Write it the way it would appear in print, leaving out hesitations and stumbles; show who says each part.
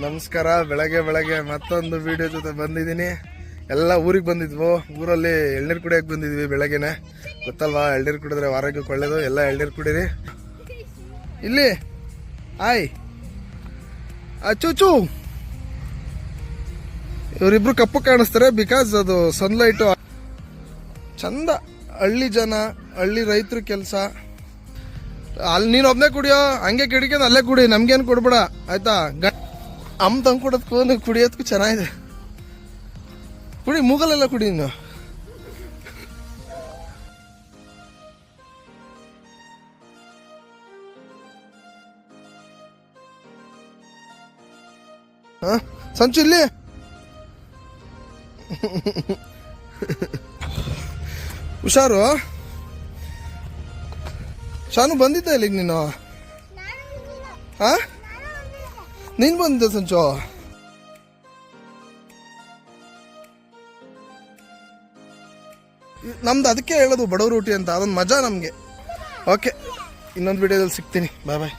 Speaker 1: ನಮಸ್ಕಾರ. ಬೆಳಗ್ಗೆ ಮತ್ತೊಂದು ವಿಡಿಯೋ ಜೊತೆ ಬಂದಿದ್ದೀನಿ. ಎಲ್ಲ ಊರಿಗೆ ಬಂದಿದ್ವು. ಊರಲ್ಲಿ ಎಳ್ನೀರು ಕುಡಿಯೋಕೆ ಬಂದಿದ್ವಿ ಬೆಳಗ್ಗೆನೆ. ಗೊತ್ತಲ್ವಾ, ಎಳ್ನೀರು ಕುಡಿದ್ರೆ ಆರೋಗ್ಯಕ್ಕೆ ಒಳ್ಳೇದು. ಎಲ್ಲ ಎಳ್ನೀರು ಕುಡೀರಿ. ಇಲ್ಲಿ ಆಯ್ ಅಚ್ಚೂಚು ಇವರಿಬ್ರು ಕಪ್ಪು ಕಾಣಿಸ್ತಾರೆ, ಬಿಕಾಸ್ ಅದು ಸನ್ಲೈಟು ಚಂದ. ಹಳ್ಳಿ ಜನ, ಹಳ್ಳಿ ರೈತರ ಕೆಲಸ. ಅಲ್ಲಿ ನೀನು ಒಬ್ಬನೇ ಕುಡಿಯೋ, ಹಂಗೆ ಕಿಡಿಕೊಂಡು ಅಲ್ಲೇ ಕುಡಿ, ನಮ್ಗೇನು ಕೊಡ್ಬೇಡ ಆಯ್ತಾ. ತಂದು ಕೊಡೋದಕ್ಕೂ ಕುಡಿಯೋದಕ್ಕೂ ಚೆನ್ನಾಗಿದೆ. ಕುಡಿ, ಮೂಗಲೆಲ್ಲ ಕುಡಿ ನೀನು. ಸಂಚು ಇಲ್ಲಿ ಹುಷಾರು. ಶಾನು ಬಂದಿದ್ದ ಇಲ್ಲಿಗೆ ನೀನು? ನೀನ್ ಬಂದಿದ್ದ ಸಂಚು? ನಮ್ದು ಅದಕ್ಕೆ ಹೇಳೋದು ಬಡವ್ರ ಊಟಿ ಅಂತ, ಅದೊಂದು ಮಜಾ ನಮಗೆ. ಓಕೆ, ಇನ್ನೊಂದು ವಿಡಿಯೋದಲ್ಲಿ ಸಿಗ್ತೀನಿ. ಬಾಯ್ ಬಾಯ್.